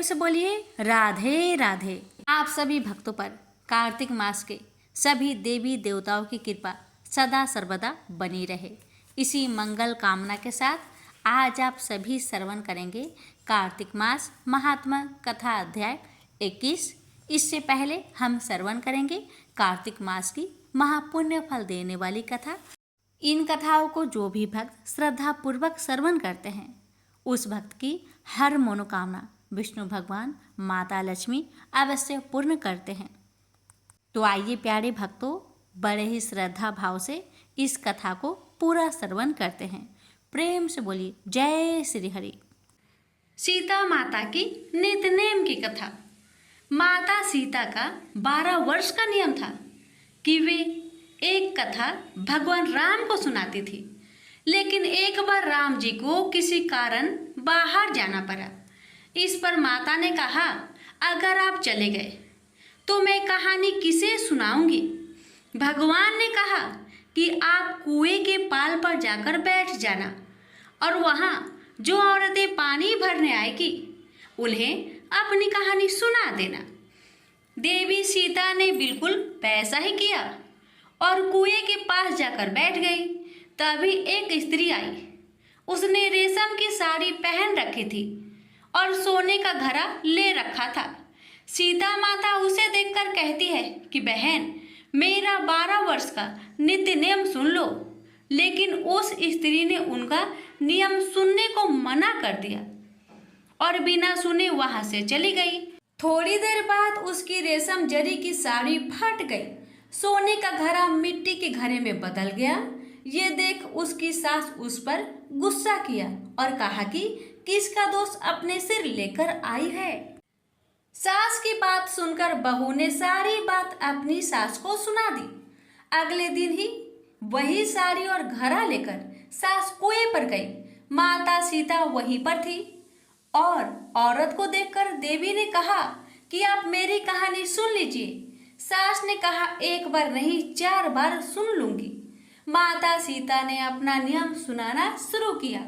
से बोलिए राधे राधे। आप सभी भक्तों पर कार्तिक मास के सभी देवी देवताओं की कृपा सदा सर्वदा बनी रहे। इसी मंगल कामना के साथ आज आप सभी श्रवण करेंगे कार्तिक मास महात्मा कथा अध्याय 21। इससे पहले हम श्रवण करेंगे कार्तिक मास की महापुण्य फल देने वाली कथा। इन कथाओं को जो भी भक्त श्रद्धा पूर्वक श्रवण करते हैं उस भक्त की हर मनोकामना विष्णु भगवान माता लक्ष्मी अवश्य पूर्ण करते हैं। तो आइए प्यारे भक्तों, बड़े ही श्रद्धा भाव से इस कथा को पूरा श्रवण करते हैं। प्रेम से बोलिए जय श्री हरि। सीता माता की नित्यनेम की कथा। माता सीता का 12 वर्ष का नियम था कि वे एक कथा भगवान राम को सुनाती थी, लेकिन एक बार राम जी को किसी कारण बाहर जाना पड़ा। इस पर माता ने कहा, अगर आप चले गए तो मैं कहानी किसे सुनाऊंगी। भगवान ने कहा कि आप कुएं के पाल पर जाकर बैठ जाना और वहाँ जो औरतें पानी भरने आएगी उन्हें अपनी कहानी सुना देना। देवी सीता ने बिल्कुल वैसा ही किया और कुएं के पास जाकर बैठ गई। तभी एक स्त्री आई। उसने रेशम की साड़ी पहन रखी थी और सोने का घड़ा ले रखा था। सीता माता उसे देखकर कहती है कि बहन, मेरा 12 वर्ष का नित्य नियम सुन लो। लेकिन उस स्त्री ने उनका नियम सुनने को मना कर दिया और बिना सुने वहां से चली गई। थोड़ी देर बाद उसकी रेशम जरी की साड़ी फट गई। सोने का घड़ा मिट्टी के घड़े में बदल गया। ये देख उसकी सास उस पर गुस्सा किया और कहा कि किसका दोष अपने सिर लेकर आई है। सास की बात सुनकर बहू ने सारी बात अपनी सास को सुना दी। अगले दिन ही वही साड़ी और घड़ा लेकर सास कुएं पर गई। माता सीता वहीं पर थी और औरत को देखकर देवी ने कहा कि आप मेरी कहानी सुन लीजिए। सास ने कहा, एक बार नहीं 4 बार सुन लूंगी। माता सीता ने अपना नियम सुनाना शुरू किया।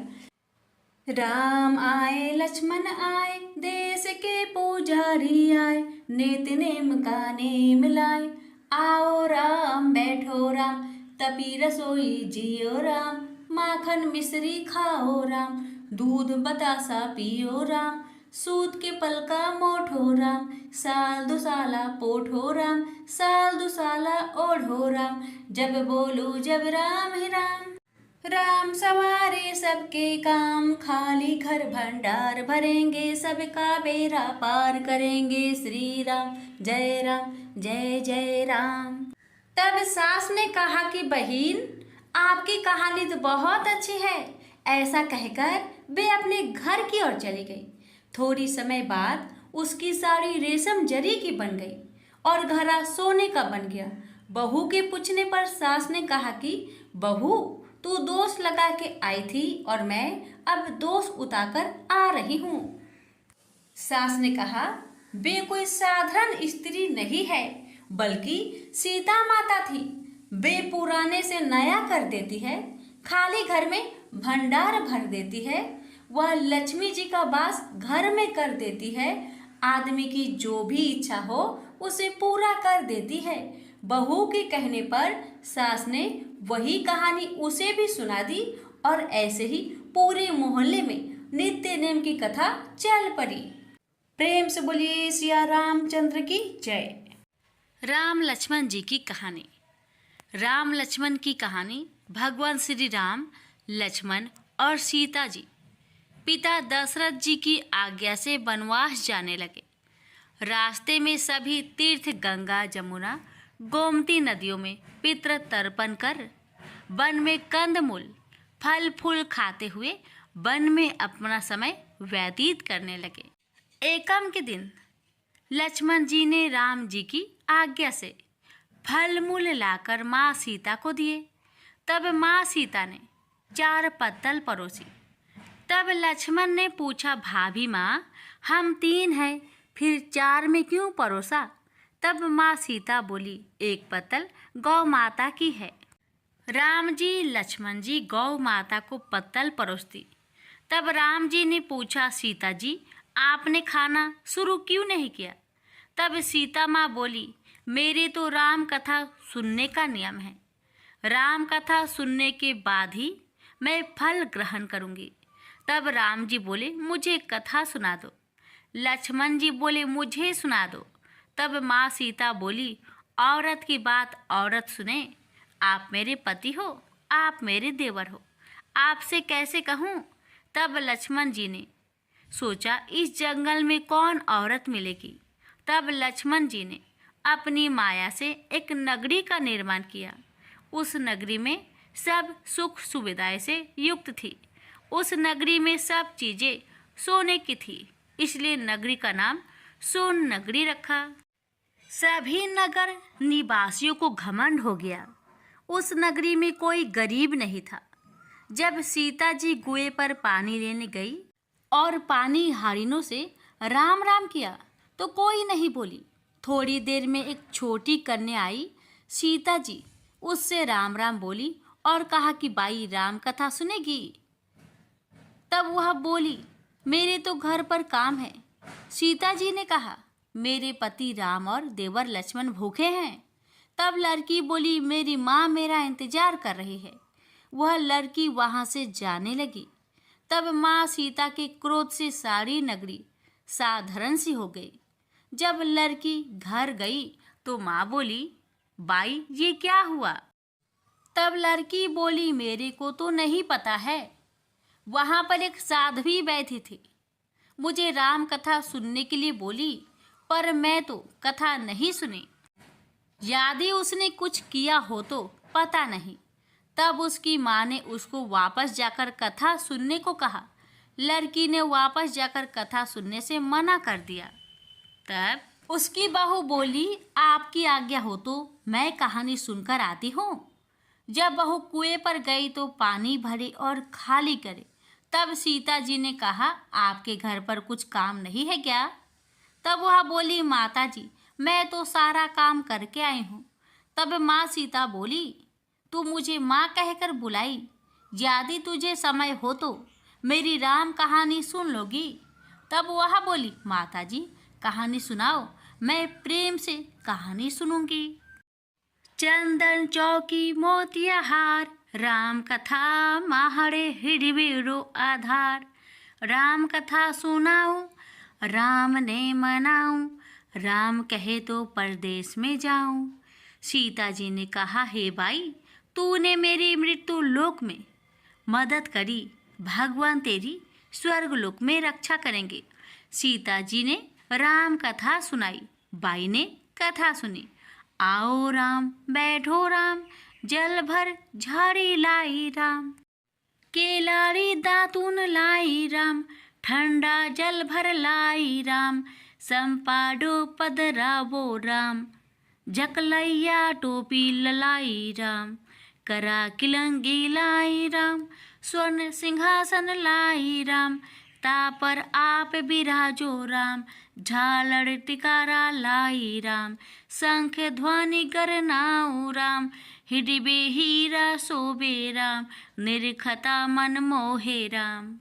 राम आए लक्ष्मण आए, देश के पुजारी आए, नित्य नेम का नेम लाए। आओ राम बैठो राम, तपी रसोई जियो राम। माखन मिश्री खाओ राम, दूध बतासा पियो राम। सूत के पलका मोठो राम, साल दुसाला पोठो राम। साल दुसाला ओढ़ो राम, जब बोलो जब राम ही राम। राम सवारे सबके काम, खाली घर भंडार भरेंगे। सबका बेड़ा पार करेंगे। श्री राम जय जय राम। तब सास ने कहा कि बहन, आपकी कहानी तो बहुत अच्छी है। ऐसा कहकर वे अपने घर की ओर चली गई। थोड़ी समय बाद उसकी साड़ी रेशम जरी की बन गई और घड़ा सोने का बन गया। बहू के पूछने पर सास ने कहा कि बहू, तू दोष लगा के आई थी और मैं अब दोष उतारकर आ रही हूँ। सास ने कहा, वे कोई साधारण स्त्री नहीं है, बल्कि सीता माता थी। वे पुराने से नया कर देती है, खाली घर में भंडार भर देती है। वह लक्ष्मी जी का वास घर में कर देती है। आदमी की जो भी इच्छा हो उसे पूरा कर देती है। बहू के कहने पर सास ने वही कहानी उसे भी सुना दी और ऐसे ही पूरे मोहल्ले में नित्य नेम की कथा चल पड़ी। प्रेम से बोलिए सिया रामचंद्र की जय। राम लक्ष्मण जी की कहानी। राम लक्ष्मण की कहानी। भगवान श्री राम, लक्ष्मण और सीता जी पिता दशरथ जी की आज्ञा से वनवास जाने लगे। रास्ते में सभी तीर्थ गंगा जमुना गोमती नदियों में पितृ तर्पण कर वन में कंदमूल फल फूल खाते हुए वन में अपना समय व्यतीत करने लगे। एकम के दिन लक्ष्मण जी ने राम जी की आज्ञा से फल मूल लाकर माँ सीता को दिए। तब माँ सीता ने 4 पत्तल परोसी। तब लक्ष्मण ने पूछा, भाभी माँ, हम 3 हैं, फिर 4 में क्यों परोसा? तब माँ सीता बोली, 1 पत्तल गौ माता की है। राम जी लक्ष्मण जी गौ माता को पत्तल परोसती। तब राम जी ने पूछा, सीता जी आपने खाना शुरू क्यों नहीं किया? तब सीता माँ बोली, मेरे तो राम कथा सुनने का नियम है। राम कथा सुनने के बाद ही मैं फल ग्रहण करूँगी। तब राम जी बोले, मुझे कथा सुना दो। लक्ष्मण जी बोले, मुझे सुना दो। तब माँ सीता बोली, औरत की बात औरत सुने। आप मेरे पति हो, आप मेरे देवर हो, आपसे कैसे कहूँ? तब लक्ष्मण जी ने सोचा, इस जंगल में कौन औरत मिलेगी। तब लक्ष्मण जी ने अपनी माया से एक नगरी का निर्माण किया। उस नगरी में सब सुख सुविधाएं से युक्त थी। उस नगरी में सब चीजें सोने की थी, इसलिए नगरी का नाम सोन नगरी रखा। सभी नगर निवासियों को घमंड हो गया। उस नगरी में कोई गरीब नहीं था। जब सीता जी कुएं पर पानी लेने गई और पानी हारिनों से राम राम किया तो कोई नहीं बोली। थोड़ी देर में एक छोटी कन्या आई। सीता जी उससे राम राम बोली और कहा कि बाई राम कथा सुनेगी। तब वह बोली, मेरे तो घर पर काम है। सीता जी ने कहा, मेरे पति राम और देवर लक्ष्मण भूखे हैं। तब लड़की बोली, मेरी माँ मेरा इंतजार कर रही है। वह लड़की वहाँ से जाने लगी। तब माँ सीता के क्रोध से सारी नगरी साधारण सी हो गई। जब लड़की घर गई तो माँ बोली, बाई ये क्या हुआ? तब लड़की बोली, मेरे को तो नहीं पता है। वहाँ पर एक साध्वी बैठी थी, मुझे राम कथा सुनने के लिए बोली, पर मैं तो कथा नहीं सुनी। यदि उसने कुछ किया हो तो पता नहीं। तब उसकी माँ ने उसको वापस जाकर कथा सुनने को कहा। लड़की ने वापस जाकर कथा सुनने से मना कर दिया। तब उसकी बहू बोली, आपकी आज्ञा हो तो मैं कहानी सुनकर आती हूँ। जब बहू कुएं पर गई तो पानी भरे और खाली करे। तब सीता जी ने कहा, आपके घर पर कुछ काम नहीं है क्या? तब वह बोली, माता जी मैं तो सारा काम करके आई हूँ। तब माँ सीता बोली, तू मुझे माँ कहकर बुलाई, यदि तुझे समय हो तो मेरी राम कहानी सुन लोगी? तब वह बोली, माता जी कहानी सुनाओ, मैं प्रेम से कहानी सुनूंगी। चंदन चौकी मोतिया हार, राम कथा माहड़े हिड़बेरो आधार। राम कथा सुनाऊं, राम ने मनाऊं, राम कहे तो परदेश में जाऊं। सीता जी ने कहा, हे भाई तूने मेरी मृत्यु लोक में मदद करी, भगवान तेरी स्वर्ग लोक में रक्षा करेंगे। सीता जी ने राम कथा सुनाई। बाई ने कथा सुनी। आओ राम बैठो राम, जल भर झाड़ी लाई राम। केलारी दातून लाई राम, ठंडा जल भर लाई राम। संपाडो पधरावो राम, जकलैया टोपी ललाई राम। करा किलंगी लाई राम, स्वर्ण सिंहासन लाई राम। तापर आप बिराजो राम, झालड़ टिकारा लाई राम। शंख ध्वनि गरनाऊ राम, हिडिबे हीरा शोभे राम। निरखता मन मोहे राम,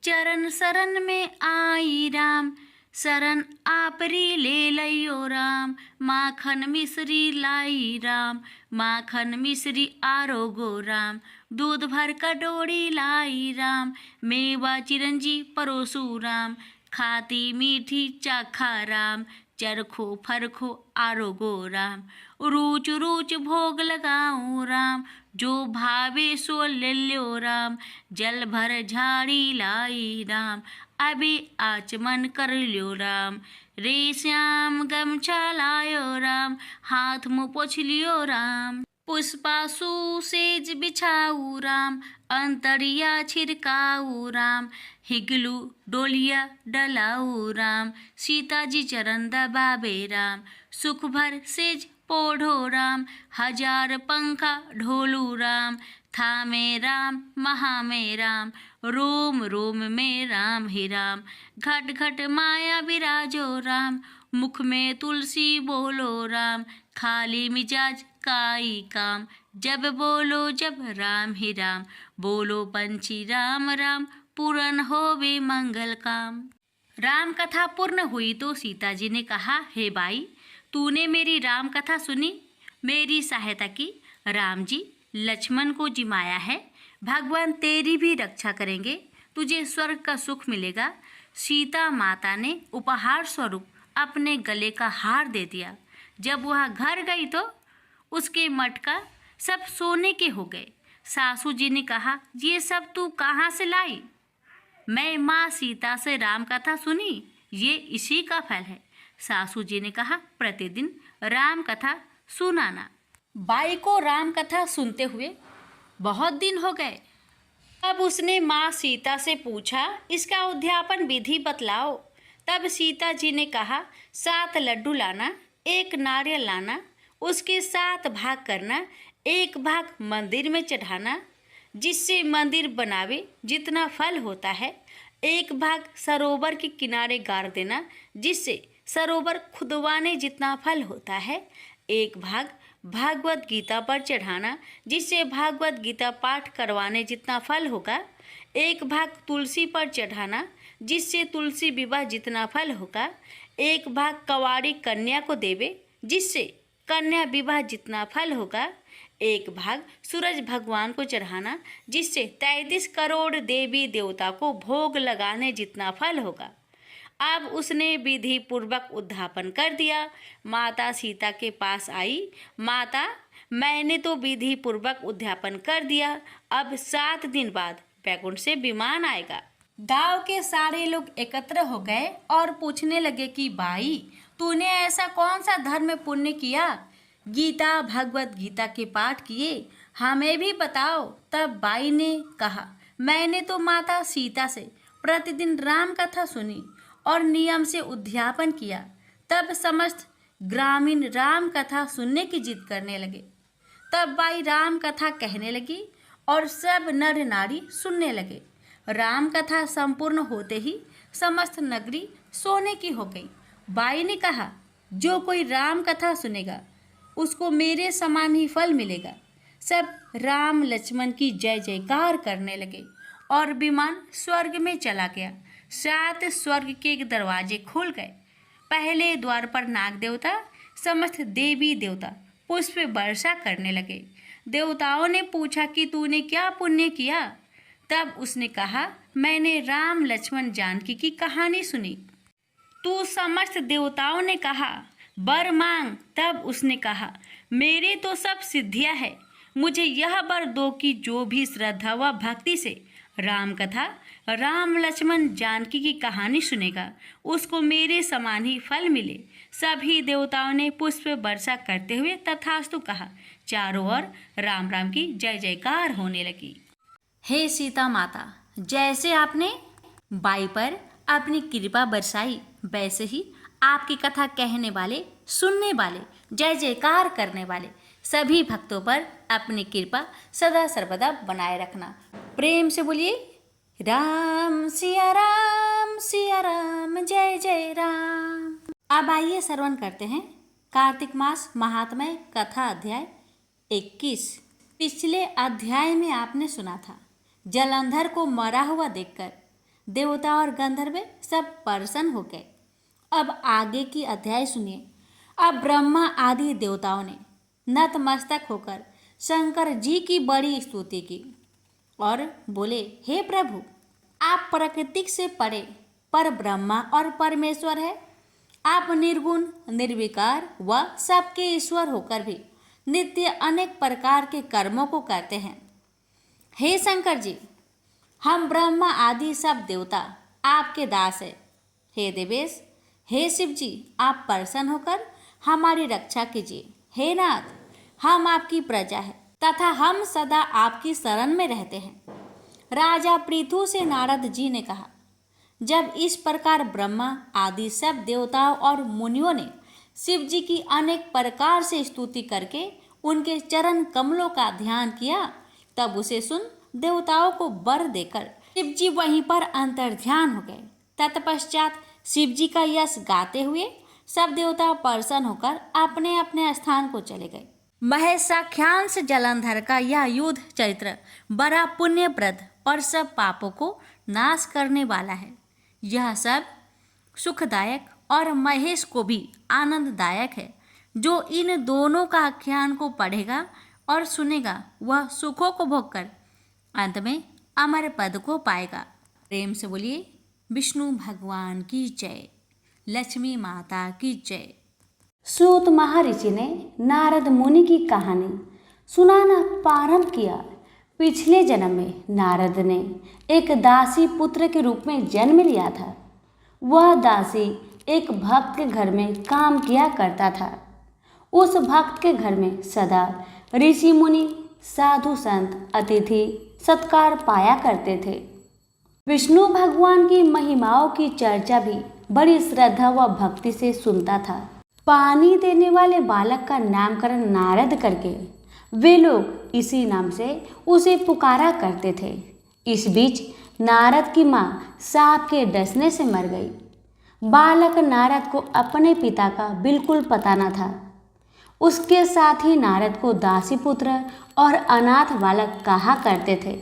चरण शरण में आई राम। शरण आपरी ले लयो राम, माखन मिश्री लाई राम। माखन मिश्री आरोगो राम, दूध भर कटोरी लाई राम। मेवा चिरंजी परोसू राम, खाती मीठी चाखा राम। चरखो फरखो आरोगो राम, रूच रूच भोग लगाऊं राम। जो भावे सो ले लो राम, जल भर झाड़ी लाई राम। अभी आचमन कर लो राम, रे श्याम गमछा लायो राम। हाथ मुँह पोछ लियो राम, पुष्पासु सेज बिछाऊ राम। अंतरिया छिड़काऊ राम, हिगलू डोलिया डलाऊ राम। सीता जी चरण दबावे राम, सुख भर सेज पोढ़ो राम। हजार पंखा ढोलू राम, थामे राम महा में राम। रोम रोम में राम ही राम, घट घट माया विराजो राम। मुख में तुलसी बोलो राम, खाली मिजाज काई काम। जब बोलो जब राम ही राम, बोलो पंछी राम राम। पूरन होवे मंगल काम। राम कथा पूर्ण हुई तो सीता जी ने कहा, हे भाई, तूने मेरी राम कथा सुनी, मेरी सहायता की। राम जी लक्ष्मण को जिमाया है, भगवान तेरी भी रक्षा करेंगे, तुझे स्वर्ग का सुख मिलेगा। सीता माता ने उपहार स्वरूप अपने गले का हार दे दिया। जब वह घर गई तो उसके मटका सब सोने के हो गए। सासू जी ने कहा, ये सब तू कहाँ से लाई? मैं माँ सीता से राम कथा सुनी, ये इसी का फल है। सासू जी ने कहा, प्रतिदिन राम कथा सुनाना। बाई को राम कथा सुनते हुए बहुत दिन हो गए। अब उसने माँ सीता से पूछा, इसका उद्यापन विधि बतलाओ। तब सीता जी ने कहा, 7 लड्डू लाना, 1 नारियल लाना, उसके 7 भाग करना, 1 भाग मंदिर में चढ़ाना, जिससे मंदिर बनावे जितना फल होता है, 1 भाग सरोवर के किनारे गाड़ देना, जिससे सरोवर खुदवाने जितना फल होता है, 1 भाग भागवत गीता पर चढ़ाना, जिससे भागवत गीता पाठ करवाने जितना फल होगा, 1 भाग तुलसी पर चढ़ाना, जिससे तुलसी विवाह जितना फल होगा, 1 भाग कवाड़ी कन्या को देवे, जिससे कन्या विवाह जितना फल होगा, 1 भाग सूरज भगवान को चढ़ाना, जिससे 33 करोड़ देवी देवता को भोग लगाने जितना फल होगा। अब उसने विधि पूर्वक उद्यापन कर दिया। माता सीता के पास आई, माता, मैंने तो विधि पूर्वक उद्यापन कर दिया, अब 7 दिन बाद बैकुंठ से विमान आएगा। गांव के सारे लोग एकत्र हो गए और पूछने लगे कि भाई, तूने ऐसा कौन सा धर्म पुण्य किया? गीता भगवत गीता के पाठ किए, हमें भी बताओ। तब बाई ने कहा, मैंने तो माता सीता से प्रतिदिन राम कथा सुनी और नियम से उद्यापन किया। तब समस्त ग्रामीण राम कथा सुनने की जिद करने लगे। तब बाई राम कथा कहने लगी और सब नर नारी सुनने लगे। राम कथा संपूर्ण होते ही समस्त नगरी सोने की हो गई। बाई ने कहा, जो कोई राम कथा सुनेगा उसको मेरे समान ही फल मिलेगा। सब राम लक्ष्मण की जय जयकार करने लगे और विमान स्वर्ग में चला गया। 7 स्वर्ग के दरवाजे खुल गए। पहले द्वार पर नाग देवता, समस्त देवी देवता पुष्प वर्षा करने लगे। देवताओं ने पूछा कि तूने क्या पुण्य किया? तब उसने कहा, मैंने राम लक्ष्मण जानकी की कहानी सुनी। तू समस्त देवताओं ने कहा, वर मांग। तब उसने कहा, मेरे तो सब सिद्धियां है, मुझे यह वर दो कि जो भी श्रद्धा व भक्ति से राम कथा, राम लक्ष्मण जानकी की कहानी सुनेगा, उसको मेरे समान ही फल मिले। सभी देवताओं ने पुष्प वर्षा करते हुए तथास्तु कहा। चारों ओर राम राम की जय जयकार होने लगी। हे सीता माता, जैसे आपने बाई पर अपनी कृपा बरसाई, वैसे ही आपकी कथा कहने वाले, सुनने वाले, जय जयकार करने वाले सभी भक्तों पर अपनी कृपा सदा सर्वदा बनाए रखना। प्रेम से बोलिए राम सिया राम जय जय राम। अब आइए श्रवण करते हैं कार्तिक मास महात्म्य कथा अध्याय 21। पिछले अध्याय में आपने सुना था, जलंधर को मरा हुआ देखकर देवता और गंधर्व सब प्रसन्न हो गए। अब आगे की अध्याय सुनिए। अब ब्रह्मा आदि देवताओं ने नतमस्तक होकर शंकर जी की बड़ी स्तुति की और बोले, हे प्रभु, आप प्राकृतिक से परे पर ब्रह्मा और परमेश्वर है। आप निर्गुण निर्विकार व सबके ईश्वर होकर भी नित्य अनेक प्रकार के कर्मों को करते हैं। हे शंकर जी, हम ब्रह्मा आदि सब देवता आपके दास है। हे देवेश, हे शिव जी, आप प्रसन्न होकर हमारी रक्षा कीजिए। हे नाथ, हम आपकी प्रजा है तथा हम सदा आपकी शरण में रहते हैं। राजा पृथु से नारद जी ने कहा, जब इस प्रकार ब्रह्मा आदि सब देवताओं और मुनियों ने शिव जी की अनेक प्रकार से स्तुति करके उनके चरण कमलों का ध्यान किया, तब उसे सुन देवताओं को वर देकर शिव जी वहीं पर अंतर्ध्यान हो गए। तत्पश्चात शिव जी का यश गाते हुए सब देवता प्रसन्न होकर अपने अपने स्थान को चले गए। महेशाख्यांश जलंधर का यह युद्ध चरित्र बड़ा पुण्यप्रद और सब पापों को नाश करने वाला है। यह सब सुखदायक और महेश को भी आनंददायक है। जो इन दोनों का आख्यान को पढ़ेगा और सुनेगा वह सुखों को भोगकर अंत में अमर पद को पाएगा। प्रेम से बोलिए विष्णु भगवान की जय, लक्ष्मी माता की जय। सूत महर्षि ने नारद मुनि की कहानी सुनाना प्रारंभ किया। पिछले जन्म में नारद ने एक दासी पुत्र के रूप में जन्म लिया था। वह दासी एक भक्त के घर में काम किया करता था। उस भक्त के घर में सदा ऋषि मुनि, साधु संत, अतिथि सत्कार पाया करते थे। विष्णु भगवान की महिमाओं की चर्चा भी बड़ी श्रद्धा व भक्ति से सुनता था। पानी देने वाले बालक का नामकरण नारद करके वे लोग इसी नाम से उसे पुकारा करते थे। इस बीच नारद की माँ सांप के डसने से मर गई। बालक नारद को अपने पिता का बिल्कुल पता न था। उसके साथ ही नारद को दासी पुत्र और अनाथ बालक कहा करते थे।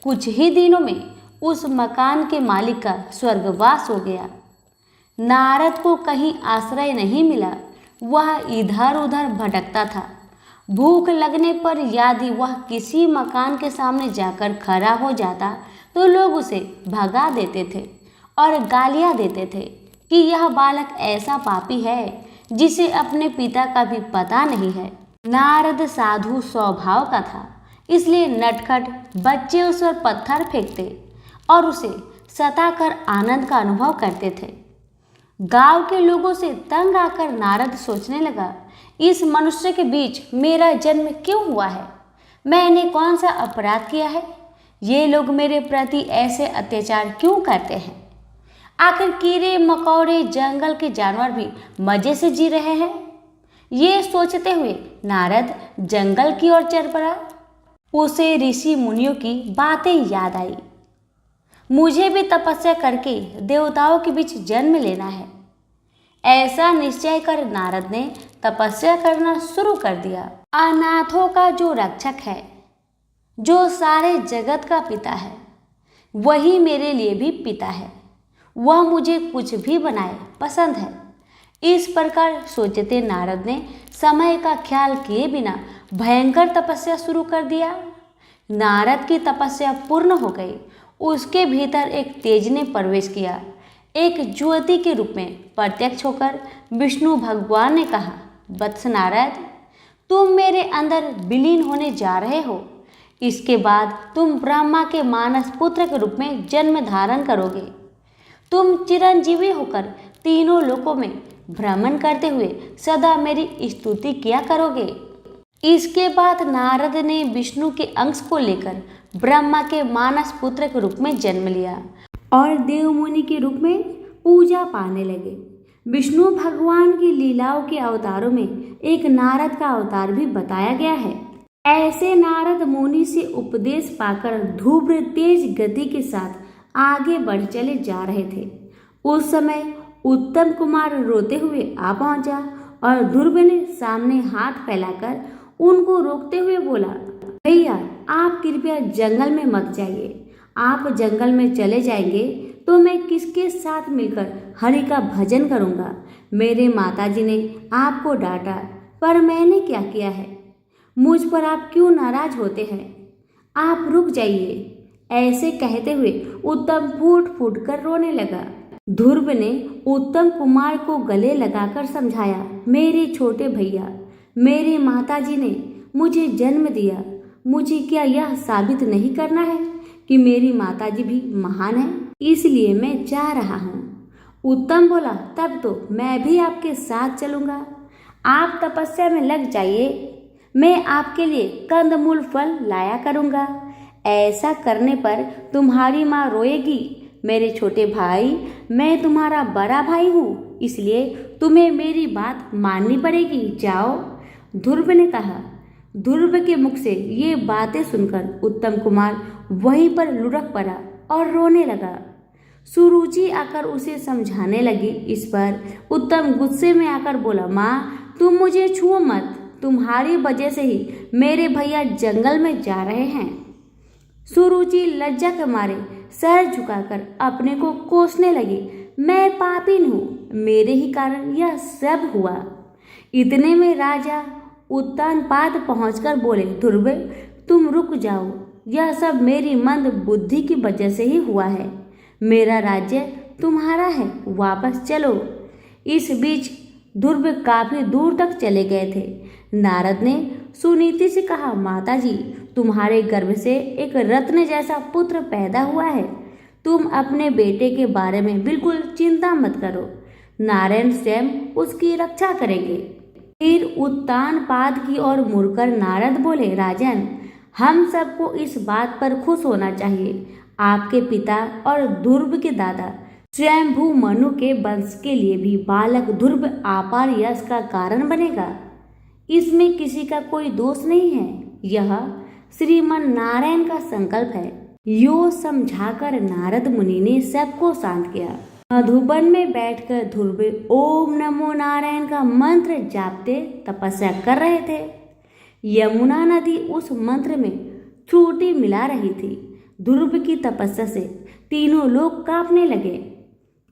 कुछ ही दिनों में उस मकान के मालिक का स्वर्गवास हो गया। नारद को कहीं आश्रय नहीं मिला। वह इधर उधर भटकता था। भूख लगने पर यदि वह किसी मकान के सामने जाकर खड़ा हो जाता तो लोग उसे भगा देते थे और गालियां देते थे कि यह बालक ऐसा पापी है जिसे अपने पिता का भी पता नहीं है। नारद साधु स्वभाव का था, इसलिए नटखट बच्चे उस पर पत्थर फेंकते और उसे सताकर आनंद का अनुभव करते थे। गांव के लोगों से तंग आकर नारद सोचने लगा, इस मनुष्य के बीच मेरा जन्म क्यों हुआ है? मैंने कौन सा अपराध किया है? ये लोग मेरे प्रति ऐसे अत्याचार क्यों करते हैं? आखिर कीड़े मकोड़े, जंगल के जानवर भी मजे से जी रहे हैं। ये सोचते हुए नारद जंगल की ओर चल पड़ा। उसे ऋषि मुनियों की बातें याद आई। मुझे भी तपस्या करके देवताओं के बीच जन्म लेना है। ऐसा निश्चय कर नारद ने तपस्या करना शुरू कर दिया। अनाथों का जो रक्षक है, जो सारे जगत का पिता है, वही मेरे लिए भी पिता है। वह मुझे कुछ भी बनाए पसंद है। इस प्रकार सोचते नारद ने समय का ख्याल किए बिना भयंकर तपस्या शुरू कर दिया। नारद की तपस्या पूर्ण हो गई। उसके भीतर एक तेज ने प्रवेश किया। एक ज्योति के रूप में प्रत्यक्ष होकर विष्णु भगवान ने कहा, वत्स नारद, तुम मेरे अंदर विलीन होने जा रहे हो। इसके बाद तुम ब्रह्मा के मानस पुत्र के रूप में जन्म धारण करोगे। तुम चिरंजीवी होकर तीनों लोकों में भ्रमण करते हुए सदा मेरी स्तुति किया करोगे। इसके बाद नारद ने विष्णु के अंश को लेकर ब्रह्मा के मानस पुत्र के रूप में जन्म लिया और देवमुनि के रूप में पूजा पाने लगे। विष्णु भगवान की लीलाओं के अवतारों में एक नारद का अवतार भी बताया गया है। ऐसे नारद मुनि से उपदेश पाकर ध्रुव तेज गति के साथ आगे बढ़ चले जा रहे थे। उस समय उत्तम कुमार रोते हुए आ पहुंचा और ध्रुव ने सामने हाथ फैलाकर उनको रोकते हुए बोला, भैया आप कृपया जंगल में मत जाइए। आप जंगल में चले जाएंगे तो मैं किसके साथ मिलकर हरि का भजन करूंगा? मेरे माताजी ने आपको डांटा, पर मैंने क्या किया है? मुझ पर आप क्यों नाराज होते हैं? आप रुक जाइए। ऐसे कहते हुए उत्तम फूट फूट कर रोने लगा। ध्रुव ने उत्तम कुमार को गले लगाकर समझाया, मेरे छोटे भैया, मेरी माताजी ने मुझे जन्म दिया। मुझे क्या यह साबित नहीं करना है कि मेरी माताजी भी महान है? इसलिए मैं जा रहा हूँ। उत्तम बोला, तब तो मैं भी आपके साथ चलूँगा। आप तपस्या में लग जाइए। मैं आपके लिए कंदमूल फल लाया करूँगा। ऐसा करने पर तुम्हारी माँ रोएगी। मेरे छोटे भाई, मैं तुम्हारा बड़ा भाई हूँ, इसलिए तुम्हें मेरी बात माननी पड़ेगी। जाओ। ध्रुव ने कहा। ध्रुव के मुख से ये बातें सुनकर उत्तम कुमार वहीं पर लुढ़क पड़ा और रोने लगा। सुरुचि आकर उसे समझाने लगी। इस पर उत्तम गुस्से में आकर बोला, माँ तुम मुझे छुओ मत। तुम्हारी वजह से ही मेरे भैया जंगल में जा रहे हैं। सुरुचि लज्जा के मारे सर झुकाकर अपने को कोसने लगी। मैं पापिन हूँ, मेरे ही कारण यह सब हुआ। इतने में राजा उत्तानपाद पहुंचकर बोले, ध्रुव तुम रुक जाओ, यह सब मेरी मंद बुद्धि की वजह से ही हुआ है। मेरा राज्य तुम्हारा है, वापस चलो। इस बीच ध्रुव काफी दूर तक चले गए थे। नारद ने सुनीति से कहा, माताजी तुम्हारे गर्भ से एक रत्न जैसा पुत्र पैदा हुआ है, तुम अपने बेटे के बारे में बिल्कुल चिंता मत करो, नारायण स्वयं उसकी रक्षा करेंगे। फिर उत्तानपाद की ओर मुड़कर नारद बोले, राजन हम सबको इस बात पर खुश होना चाहिए, आपके पिता और ध्रुव के दादा स्वयंभू मनु के वंश के लिए भी बालक ध्रुव अपार यश का कारण बनेगा। इसमें किसी का कोई दोष नहीं है, यह श्रीमन नारायण का संकल्प है। यो समझाकर नारद मुनि ने सबको शांत किया। मधुबन में बैठकर ध्रुव ओम नमो नारायण का मंत्र जापते तपस्या कर रहे थे। यमुना नदी उस मंत्र में छूटी मिला रही थी। ध्रुव की तपस्या से तीनों लोग कांपने लगे।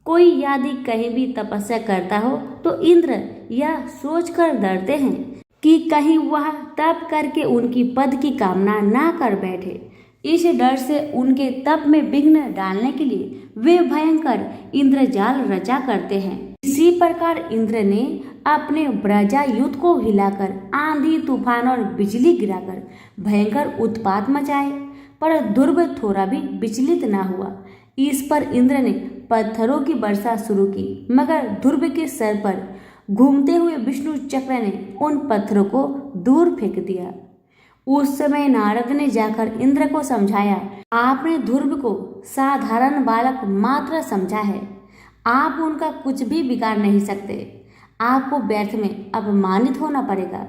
कोई यदि कहीं भी तपस्या करता हो तो इंद्र यह सोचकर डरते हैं कि कहीं वह तप करके उनकी पद की कामना ना कर बैठे। इस डर से उनके तप में विघ्न डालने के लिए वे भयंकर इंद्रजाल रचा करते हैं। इसी प्रकार इंद्र ने अपने ब्रजायुध को हिलाकर आंधी तूफान और बिजली गिराकर भयंकर उत्पात मचाए, पर ध्रुव थोड़ा भी विचलित न हुआ। इस पर इंद्र ने पत्थरों की वर्षा शुरू की, मगर ध्रुव के सर पर घूमते हुए विष्णु चक्र ने उन पत्थरों को दूर फेंक दिया। उस समय नारद ने जाकर इंद्र को समझाया, आपने ध्रुव को साधारण बालक मात्र समझा है, आप उनका कुछ भी बिगाड़ नहीं सकते, आपको व्यर्थ में अपमानित होना पड़ेगा।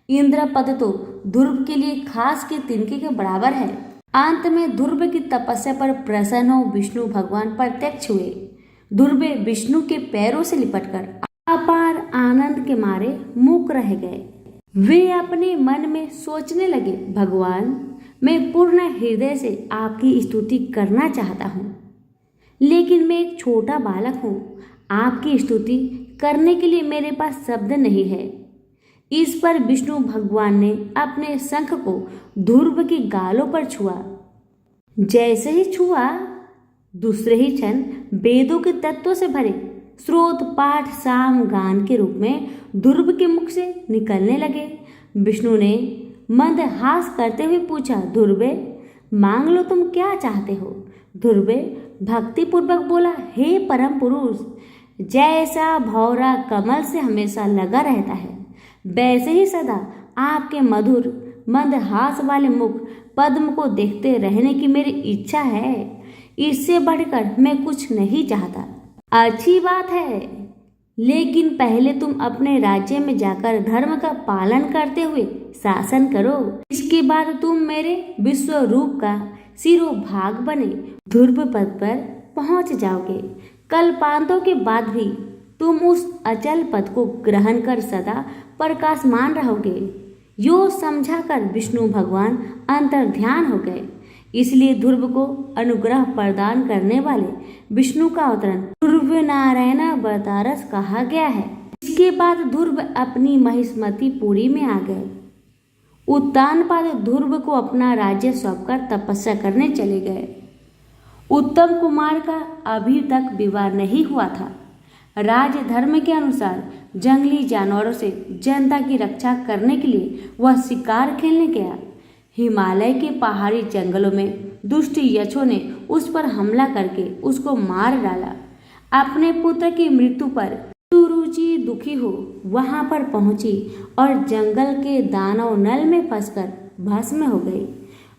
इंद्र पद तो ध्रुव के लिए खास के तिनके के बराबर है। अंत में ध्रुव की तपस्या पर प्रसन्न हो विष्णु भगवान प्रत्यक्ष हुए। ध्रुव विष्णु के पैरों से लिपटकर अपार आनंद के मारे मूक रह गए। वे अपने मन में सोचने लगे, भगवान मैं पूर्ण हृदय से आपकी स्तुति करना चाहता हूँ, लेकिन मैं एक छोटा बालक हूँ, आपकी स्तुति करने के लिए मेरे पास शब्द नहीं है। इस पर विष्णु भगवान ने अपने शंख को ध्रुव की गालों पर छुआ। जैसे ही छुआ, दूसरे ही क्षण वेदों के तत्वों से भरे स्रोत पाठ साम गान के रूप में ध्रुव के मुख से निकलने लगे। विष्णु ने मंद हास करते हुए पूछा, ध्रुव मांग लो, तुम क्या चाहते हो? ध्रुव भक्ति पूर्वक बोला, हे परम पुरुष, जैसा भौरा कमल से हमेशा लगा रहता है, वैसे ही सदा आपके मधुर मंद हास वाले मुख पद्म को देखते रहने की मेरी इच्छा है। इससे बढ़कर मैं कुछ नहीं चाहता। अच्छी बात है, लेकिन पहले तुम अपने राज्य में जाकर धर्म का पालन करते हुए शासन करो, इसके बाद तुम मेरे विश्व रूप का शिरोभाग बने ध्रुव पद पर पहुंच जाओगे। कल्पांतों के बाद भी तुम उस अचल पद को ग्रहण कर सदा प्रकाशमान रहोगे। यो समझाकर विष्णु भगवान अंतर्ध्यान हो गए। इसलिए ध्रुव को अनुग्रह प्रदान करने वाले विष्णु का अवतरण ध्रुव नारायण अवतारस कहा गया है। इसके बाद ध्रुव अपनी महिष्मती पुरी में आ गए। उत्तानपाद ध्रुव को अपना राज्य सौंपकर तपस्या करने चले गए। उत्तम कुमार का अभी तक विवाह नहीं हुआ था। राजधर्म के अनुसार जंगली जानवरों से जनता की रक्षा करने के लिए वह शिकार खेलने गया। हिमालय के पहाड़ी जंगलों में दुष्ट यक्षों ने उस पर हमला करके उसको मार डाला। अपने पुत्र की मृत्यु पर सुरुचि दुखी हो वहां पर पहुंची और जंगल के दानव नल में फंसकर भस्म हो गई।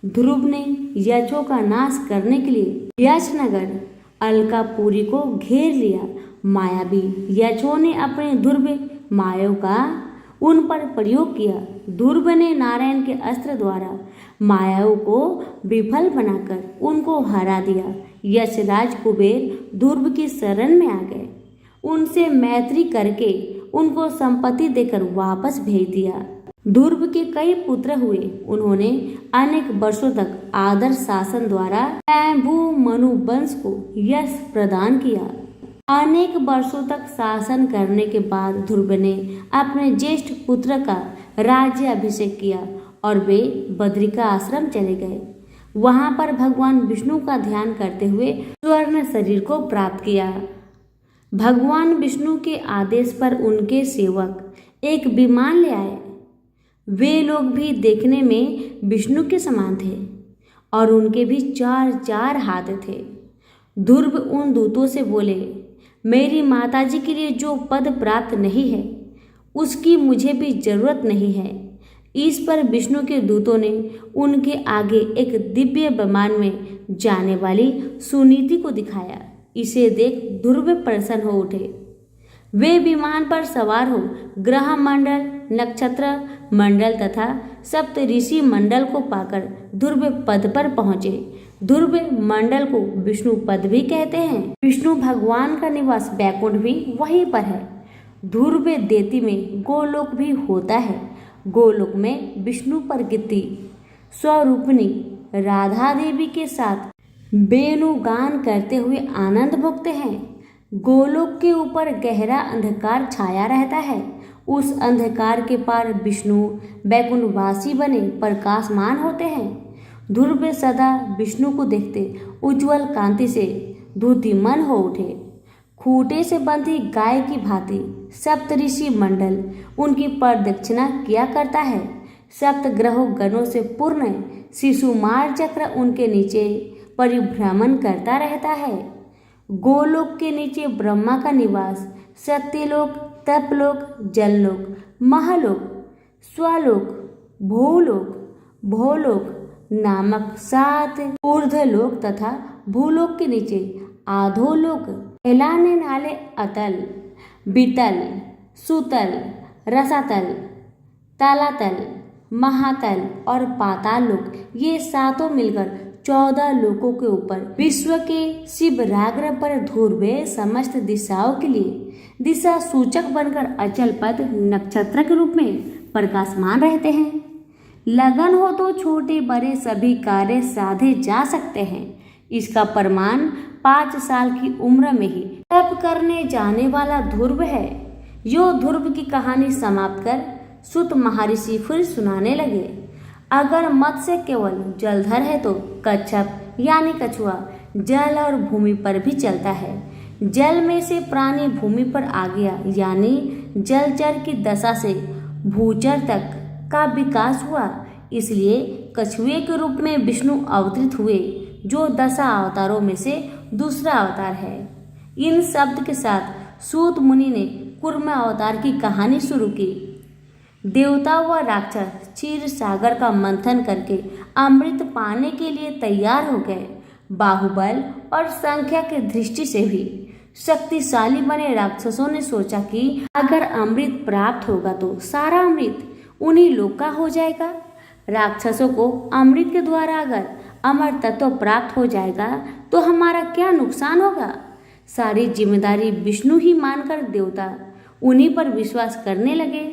ध्रुव ने यक्षों का नाश करने के लिए यक्षनगर अलकापुरी को घेर लिया। मायावी यक्षों ने अपने ध्रुव माया का उन पर प्रयोग किया। ध्रुव ने नारायण के अस्त्र द्वारा मायाओं को विफल बनाकर उनको हरा दिया। यक्षराज कुबेर ध्रुव की शरण में आ गए। उनसे मैत्री करके उनको संपत्ति देकर वापस भेज दिया। ध्रुव के कई पुत्र हुए। उन्होंने अनेक वर्षों तक आदर्श शासन द्वारा स्वयंभू मनु वंश को यश प्रदान किया। अनेक वर्षों तक शासन करने के बाद ध्रुव ने अपने ज्येष्ठ पुत्र का राज्य अभिषेक किया और वे बद्रिका आश्रम चले गए। वहां पर भगवान विष्णु का ध्यान करते हुए स्वर्ण शरीर को प्राप्त किया। भगवान विष्णु के आदेश पर उनके सेवक एक विमान ले आए। वे लोग भी देखने में विष्णु के समान थे और उनके भी चार हाथ थे। ध्रुव उन दूतों से बोले, मेरी माताजी के लिए जो पद प्राप्त नहीं है उसकी मुझे भी जरूरत नहीं है। इस पर विष्णु के दूतों ने उनके आगे एक दिव्य विमान में जाने वाली सुनीति को दिखाया। इसे देख ध्रुव प्रसन्न हो उठे। वे विमान पर सवार हो ग्रह मंडल, नक्षत्र मंडल तथा सप्त ऋषि मंडल को पाकर ध्रुव पद पर पहुंचे। ध्रुव मंडल को विष्णु पद भी कहते हैं। विष्णु भगवान का निवास बैकुंठ भी वहीं पर है। ध्रुव देती में गोलोक भी होता है। गोलोक में विष्णु प्रकृति स्वरूपिणी राधा देवी के साथ वेणुगान करते हुए आनंद भोगते हैं। गोलोक के ऊपर गहरा अंधकार छाया रहता है। उस अंधकार के पार विष्णु बैकुंठवासी बने प्रकाशमान होते हैं। ध्रुव सदा विष्णु को देखते उज्जवल कांति से धूतिमन हो उठे। खूंटे से बंधी गाय की भांति सप्तऋषि मंडल उनकी प्रदक्षिणा किया करता है। सप्त ग्रहों गणों से पूर्ण शिशुमार चक्र उनके नीचे परिभ्रमण करता रहता है। गोलोक के नीचे ब्रह्मा का निवास, सत्यलोक, तपलोक, जललोक, महलोक, स्वलोक, भूलोक नामक 7 ऊर्ध्वलोक तथा भूलोक के नीचे आधोलोक फैलाने वाले अतल, बीतल, सुतल, रसातल, तलातल, महातल और पाताल लोक, ये 7 मिलकर 14 लोकों के ऊपर विश्व के शिवराग्र पर ध्रुव समस्त दिशाओं के लिए दिशा सूचक बनकर अचल पद नक्षत्र के रूप में प्रकाशमान रहते हैं। लगन हो तो छोटे बड़े सभी कार्य साधे जा सकते हैं। इसका प्रमाण 5 साल की उम्र में ही तप करने जाने वाला ध्रुव है। यो ध्रुव की कहानी समाप्त कर सुत महर्षि फिर सुनाने लगे। अगर मत्स्य केवल जलधर है तो कच्छप यानी कछुआ जल और भूमि पर भी चलता है। जल में से प्राणी भूमि पर आ गया यानी जलचर की दशा से भूचर तक का विकास हुआ। इसलिए कछुए के रूप में विष्णु अवतरित हुए, जो 10 अवतारों में से दूसरा अवतार है। इन शब्द के साथ सूत मुनि ने कूर्म अवतार की कहानी शुरू की। देवता व राक्षस क्षीर सागर का मंथन करके अमृत पाने के लिए तैयार हो गए। बाहुबल और संख्या की दृष्टि से भी शक्तिशाली बने राक्षसों ने सोचा कि अगर अमृत प्राप्त होगा तो सारा अमृत उन्हीं लोग का हो जाएगा। राक्षसों को अमृत के द्वारा अगर अमर तत्व प्राप्त हो जाएगा तो हमारा क्या नुकसान होगा। सारी जिम्मेदारी विष्णु ही मानकर देवता उन्हीं पर विश्वास करने लगे।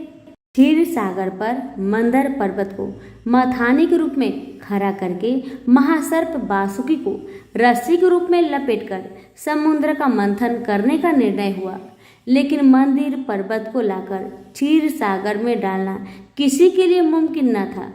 क्षीर सागर पर मंदर पर्वत को मथानी के रूप में खड़ा करके महासर्प वासुकी को रस्सी के रूप में लपेटकर समुद्र का मंथन करने का निर्णय हुआ। लेकिन मंदिर पर्वत को लाकर क्षीर सागर में डालना किसी के लिए मुमकिन न था।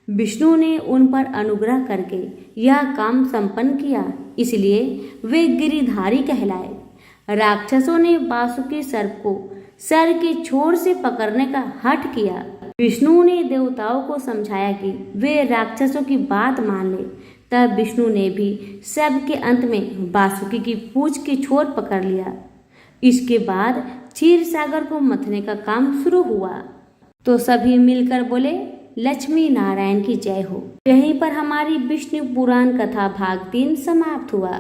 विष्णु ने उन पर अनुग्रह करके यह काम संपन्न किया, इसलिए वे गिरिधारी कहलाए। राक्षसों ने वासुकी सर्प को सर के छोर से पकड़ने का हठ किया। विष्णु ने देवताओं को समझाया कि वे राक्षसों की बात मान ले। तब विष्णु ने भी सबके अंत में वासुकी की पूंछ की छोर पकड़ लिया। इसके बाद क्षीर सागर को मथने का काम शुरू हुआ। तो सभी मिलकर बोले, लक्ष्मी नारायण की जय हो। यहीं पर हमारी विष्णु पुराण कथा भाग 3 समाप्त हुआ।